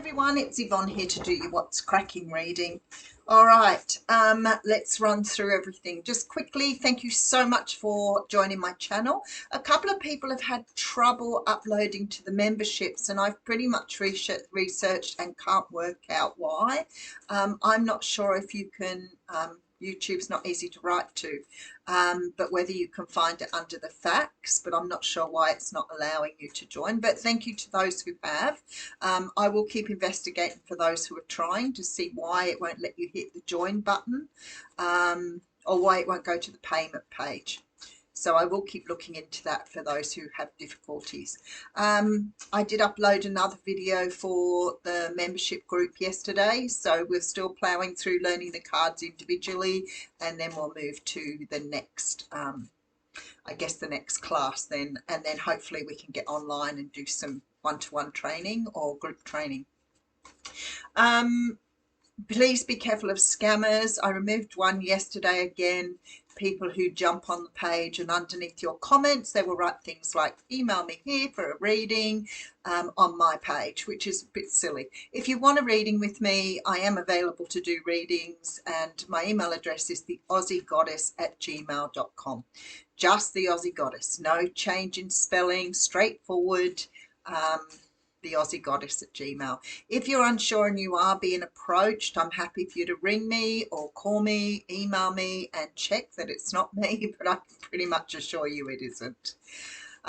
everyone, it's Yvonne here to do your What's Cracking reading. All right, let's run through everything. Just quickly, thank you so much for joining my channel. A couple of people have had trouble uploading to the memberships, and I've pretty much researched and can't work out why. I'm not sure if you can, YouTube's not easy to write to, but whether you can find it under the facts, but I'm not sure why it's not allowing you to join. But thank you to those who have. I will keep investigating for those who are trying to see why it won't let you hit the join button, or why it won't go to the payment page. So I will keep looking into that for those who have difficulties. I did upload another video for the membership group yesterday, so we're still ploughing through learning the cards individually, and then we'll move to the next, I guess the next class then, and then hopefully we can get online and do some one-to-one training or group training. Please be careful of scammers. I removed one yesterday again. People who jump on the page and underneath your comments, they will write things like email me here for a reading on my page, which is a bit silly. If you want a reading with me, I am available to do readings, and my email address is theaussiegoddess@gmail.com. Just the Aussie Goddess, no change in spelling, straightforward. The Aussie Goddess at Gmail. If you're unsure and you are being approached, I'm happy for you to ring me or call me, email me, and check that it's not me, but I can pretty much assure you it isn't.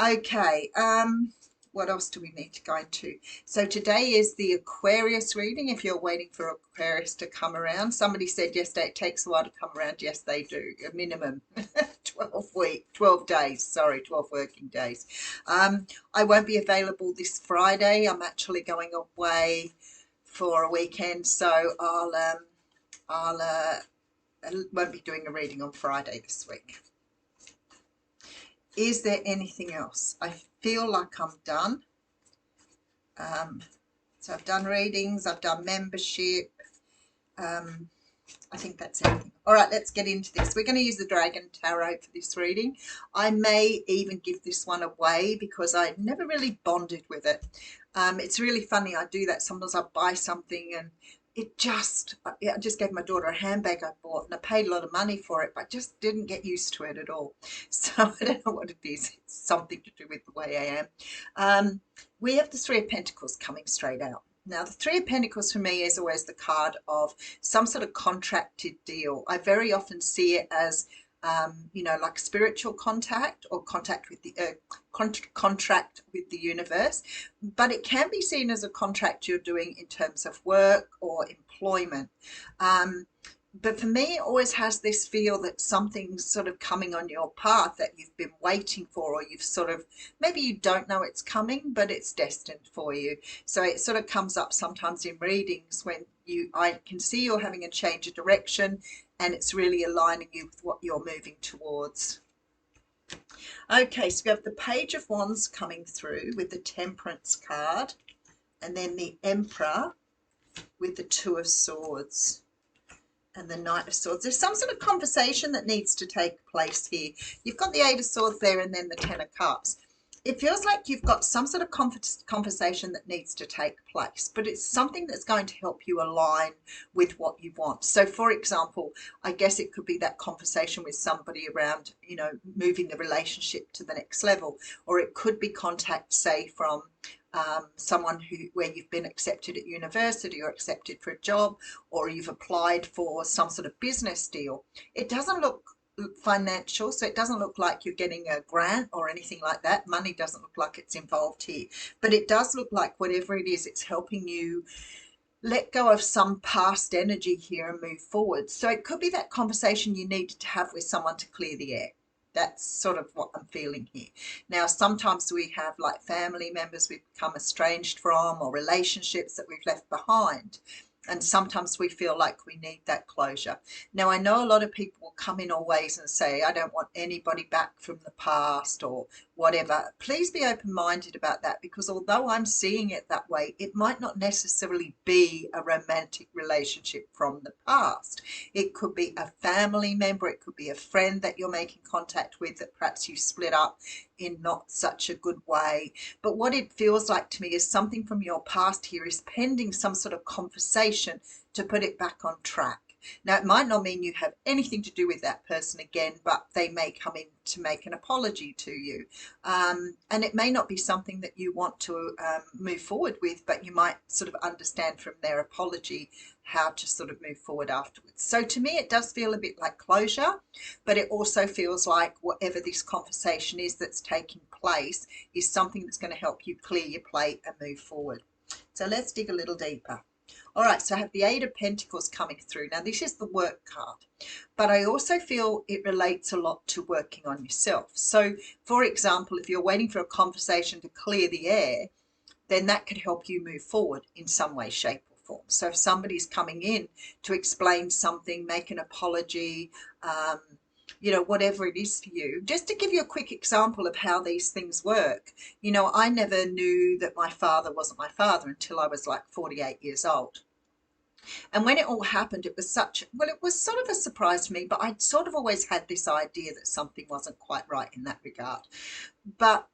Okay, what else do we need to go into? So today is the Aquarius reading, if you're waiting for Aquarius to come around. Somebody said yesterday it takes a while to come around. Yes, they do. A minimum 12 days, sorry, 12 working days. I won't be available this Friday. I'm actually going away for a weekend, so I won't be doing a reading on Friday this week. Is there anything else? I feel like I'm done. So I've done readings, I've done membership. I think that's everything. All right, let's get into this. We're going to use the Dragon Tarot for this reading. I may even give this one away because I never really bonded with it. It's really funny. I do that. Sometimes I buy something and I just gave my daughter a handbag I bought, and I paid a lot of money for it, but just didn't get used to it at all. So I don't know what it is. It's something to do with the way I am. We have the Three of Pentacles coming straight out. Now, the Three of Pentacles for me is always the card of some sort of contracted deal. I very often see it as, you know, like spiritual contact or contact with the contract with the universe, but it can be seen as a contract you're doing in terms of work or employment. But for me, it always has this feel that something's sort of coming on your path that you've been waiting for, or you've sort of, maybe you don't know it's coming, but it's destined for you. So it sort of comes up sometimes in readings when I can see you're having a change of direction, and it's really aligning you with what you're moving towards. Okay, so we have the Page of Wands coming through with the Temperance card, and then the Emperor with the Two of Swords and the Knight of Swords. There's some sort of conversation that needs to take place here. You've got the Eight of Swords there and then the Ten of Cups. It feels like you've got some sort of conversation that needs to take place, but it's something that's going to help you align with what you want. So, for example, I guess it could be that conversation with somebody around, you know, moving the relationship to the next level, or it could be contact, say, from someone where you've been accepted at university or accepted for a job, or you've applied for some sort of business deal. It doesn't look financial, so it doesn't look like you're getting a grant or anything like that. Money doesn't look like it's involved here, but it does look like whatever it is, it's helping you let go of some past energy here and move forward. So it could be that conversation you need to have with someone to clear the air. That's sort of what I'm feeling here. Now, sometimes we have like family members we've become estranged from, or relationships that we've left behind. And sometimes we feel like we need that closure. Now, I know a lot of people will come in always and say, I don't want anybody back from the past, or whatever. Please be open-minded about that, because although I'm seeing it that way, it might not necessarily be a romantic relationship from the past. It could be a family member, it could be a friend that you're making contact with that perhaps you split up in not such a good way. But what it feels like to me is something from your past here is pending some sort of conversation to put it back on track. Now, it might not mean you have anything to do with that person again, but they may come in to make an apology to you. And it may not be something that you want to move forward with, but you might sort of understand from their apology how to sort of move forward afterwards. So to me, it does feel a bit like closure, but it also feels like whatever this conversation is that's taking place is something that's going to help you clear your plate and move forward. So let's dig a little deeper. All right, so I have the Eight of Pentacles coming through. Now, this is the work card, but I also feel it relates a lot to working on yourself. So, for example, if you're waiting for a conversation to clear the air, then that could help you move forward in some way, shape, or form. So if somebody's coming in to explain something, make an apology, you know, whatever it is for you. Just to give you a quick example of how these things work, you know, I never knew that my father wasn't my father until I was like 48 years old. And when it all happened, it was such, well, it was sort of a surprise to me, but I'd sort of always had this idea that something wasn't quite right in that regard. But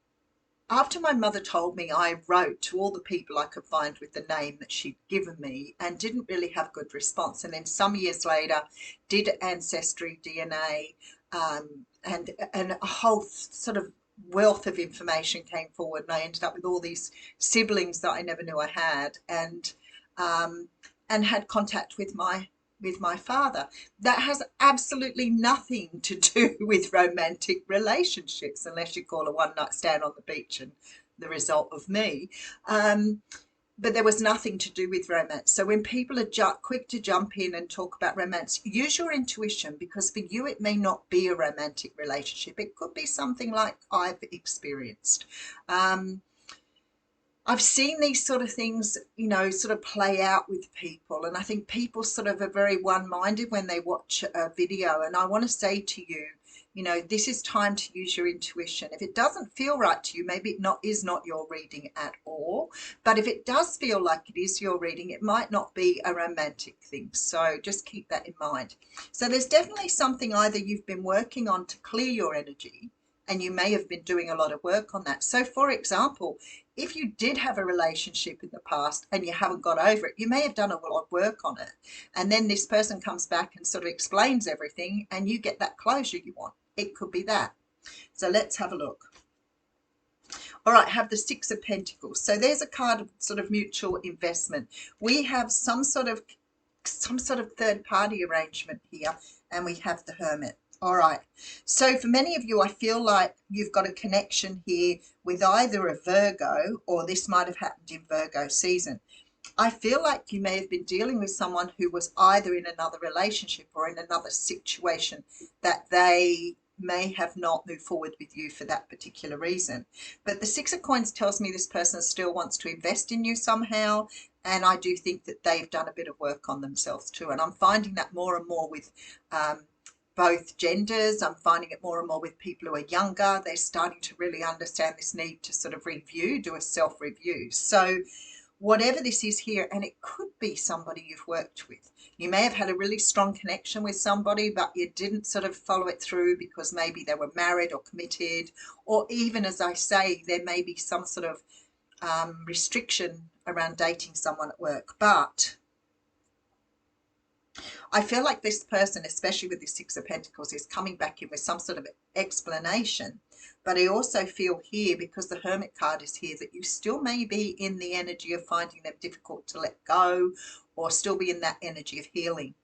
after my mother told me, I wrote to all the people I could find with the name that she'd given me and didn't really have good response. And then some years later, did Ancestry, DNA, and a whole sort of wealth of information came forward. And I ended up with all these siblings that I never knew I had, and had contact with my father. That has absolutely nothing to do with romantic relationships, unless you call a one night stand on the beach and the result of me. But there was nothing to do with romance. So when people are quick to jump in and talk about romance, use your intuition, because for you it may not be a romantic relationship. It could be something like I've experienced. I've seen these sort of things, you know, sort of play out with people. And I think people sort of are very one-minded when they watch a video. And I want to say to you, you know, this is time to use your intuition. If it doesn't feel right to you, maybe it is not your reading at all. But if it does feel like it is your reading, it might not be a romantic thing. So just keep that in mind. So there's definitely something either you've been working on to clear your energy, and you may have been doing a lot of work on that. So for example, if you did have a relationship in the past and you haven't got over it, you may have done a lot of work on it. And then this person comes back and sort of explains everything and you get that closure you want. It could be that. So let's have a look. All right, have the Six of Pentacles. So there's a card of sort of mutual investment. We have some sort of third party arrangement here, and we have the Hermit. All right, so for many of you, I feel like you've got a connection here with either a Virgo, or this might have happened in Virgo season. I feel like you may have been dealing with someone who was either in another relationship or in another situation that they may have not moved forward with you for that particular reason. But the Six of Coins tells me this person still wants to invest in you somehow. And I do think that they've done a bit of work on themselves too. And I'm finding that more and more with both genders. I'm finding it more and more with people who are younger. They're starting to really understand this need to sort of review, do a self-review. So whatever this is here, and it could be somebody you've worked with. You may have had a really strong connection with somebody, but you didn't sort of follow it through because maybe they were married or committed, or even, as I say, there may be some sort of restriction around dating someone at work. But I feel like this person, especially with the Six of Pentacles, is coming back in with some sort of explanation. But I also feel here, because the Hermit card is here, that you still may be in the energy of finding them difficult to let go, or still be in that energy of healing.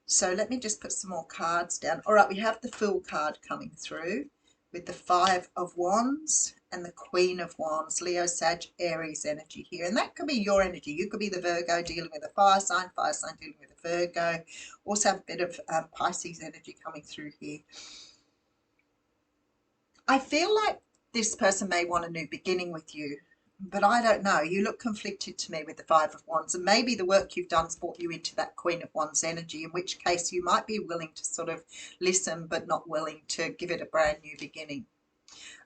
So let me just put some more cards down. All right, we have the Fool card coming through with the Five of Wands and the Queen of Wands, Leo, Sag, Aries energy here. And that could be your energy. You could be the Virgo dealing with a fire sign dealing with a Virgo. Also have a bit of Pisces energy coming through here. I feel like this person may want a new beginning with you, but I don't know. You look conflicted to me with the Five of Wands, and maybe the work you've done's brought you into that Queen of Wands energy, in which case you might be willing to sort of listen, but not willing to give it a brand new beginning.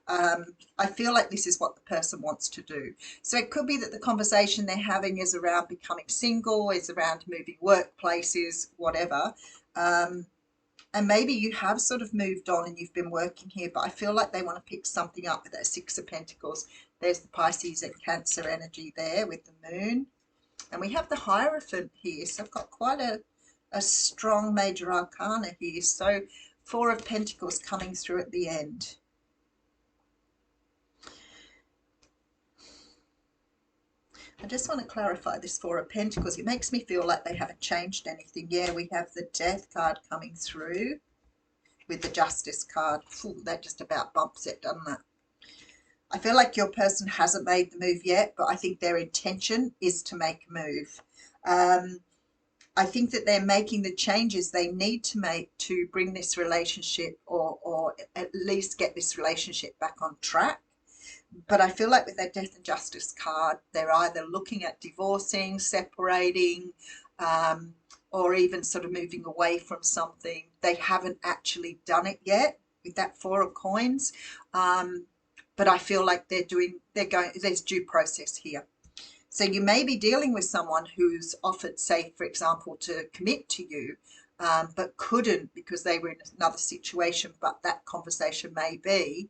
I feel like this is what the person wants to do. So it could be that the conversation they're having is around becoming single, is around moving workplaces, whatever. And maybe you have sort of moved on and you've been working here, but I feel like they want to pick something up with that Six of Pentacles. There's the Pisces and Cancer energy there with the moon. And we have the Hierophant here. So I've got quite a strong major arcana here. So Four of Pentacles coming through at the end. I just want to clarify this Four of Pentacles. It makes me feel like they haven't changed anything. Yeah, we have the Death card coming through with the Justice card. Ooh, that just about bumps it, doesn't it? I feel like your person hasn't made the move yet, but I think their intention is to make a move. I think that they're making the changes they need to make to bring this relationship or at least get this relationship back on track. But I feel like with their Death and Justice card, they're either looking at divorcing, separating, or even sort of moving away from something. They haven't actually done it yet with that Four of Coins. But I feel like there's due process here. So you may be dealing with someone who's offered, say, for example, to commit to you, but couldn't because they were in another situation. But that conversation may be,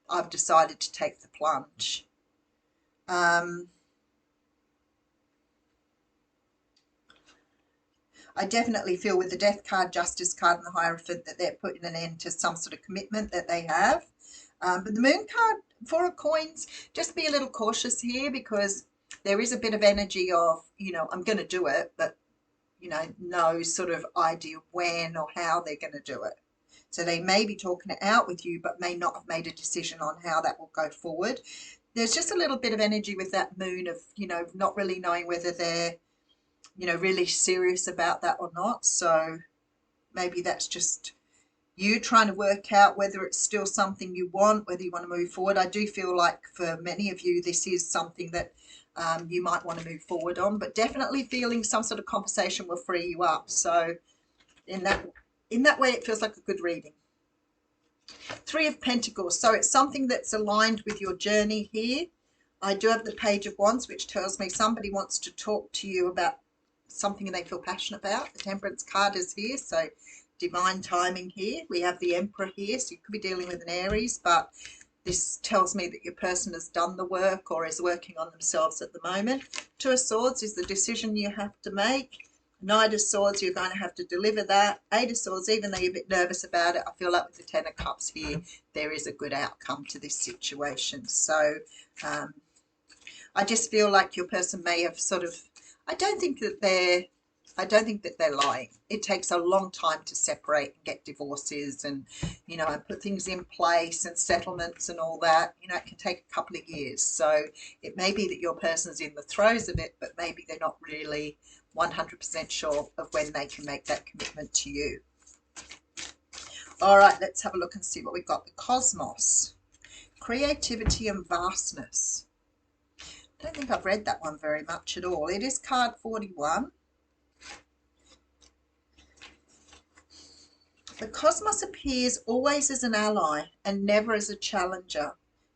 I've decided to take the plunge. I definitely feel with the Death card, Justice card, and the Hierophant that they're putting an end to some sort of commitment that they have. But the Moon card, Four of Coins, just be a little cautious here because there is a bit of energy of, I'm going to do it, but, no sort of idea when or how they're going to do it. So they may be talking it out with you, but may not have made a decision on how that will go forward. There's just a little bit of energy with that moon of, not really knowing whether they're, really serious about that or not. So maybe that's just you trying to work out whether it's still something you want, whether you want to move forward. I do feel like for many of you, this is something that you might want to move forward on, but definitely feeling some sort of conversation will free you up. So in that way, it feels like a good reading. Three of Pentacles. So it's something that's aligned with your journey here. I do have the Page of Wands, which tells me somebody wants to talk to you about something they feel passionate about. The Temperance card is here, so divine timing here. We have the Emperor here, so you could be dealing with an Aries, but this tells me that your person has done the work or is working on themselves at the moment. Two of Swords is the decision you have to make. Knight of Swords, you're going to have to deliver that. Eight of Swords, even though you're a bit nervous about it, I feel like with the Ten of Cups here, there is a good outcome to this situation. So I just feel like your person may have sort of, I don't think that they're lying. It takes a long time to separate and get divorces and, and put things in place and settlements and all that. It can take a couple of years. So it may be that your person's in the throes of it, but maybe they're not really 100% sure of when they can make that commitment to you. All right, let's have a look and see what we've got. The Cosmos, creativity and vastness. I don't think I've read that one very much at all. It is card 41. The Cosmos appears always as an ally and never as a challenger.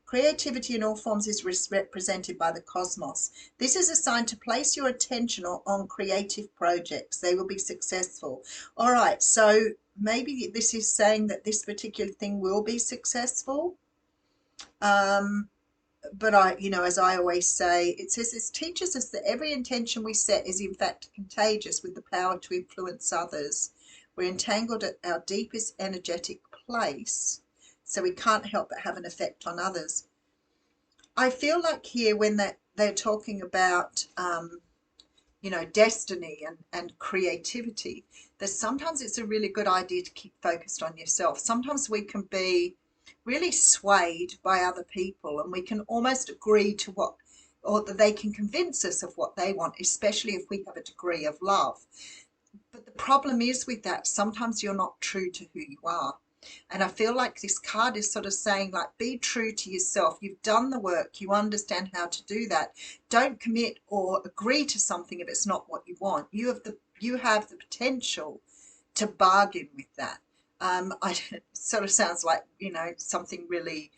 Creativity in all forms is represented by the Cosmos. This is a sign to place your attention on creative projects. They will be successful. All right, so maybe this is saying that this particular thing will be successful. But as I always say, it says this teaches us that every intention we set is in fact contagious with the power to influence others. We're entangled at our deepest energetic place, so we can't help but have an effect on others. I feel like here when they're talking about, destiny and creativity, that sometimes it's a really good idea to keep focused on yourself. Sometimes we can be really swayed by other people and we can almost agree to what, or that they can convince us of what they want, especially if we have a degree of love. But the problem is with that, sometimes you're not true to who you are. And I feel like this card is sort of saying, like, be true to yourself. You've done the work. You understand how to do that. Don't commit or agree to something if it's not what you want. You have the potential to bargain with that. It sort of sounds like, something really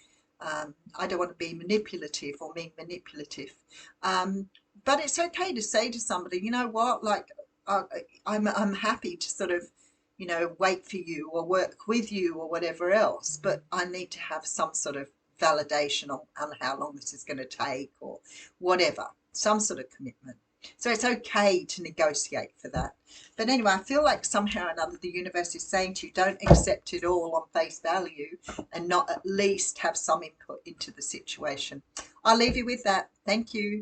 I don't want to be manipulative or mean manipulative. But it's okay to say to somebody, you know what, like, uh, I'm happy to sort of, you know, wait for you or work with you or whatever else, but I need to have some sort of validation on how long this is going to take or whatever, some sort of commitment. So it's okay to negotiate for that. But anyway, I feel like somehow or another the universe is saying to you, don't accept it all on face value and not at least have some input into the situation. I'll leave you with that. Thank you.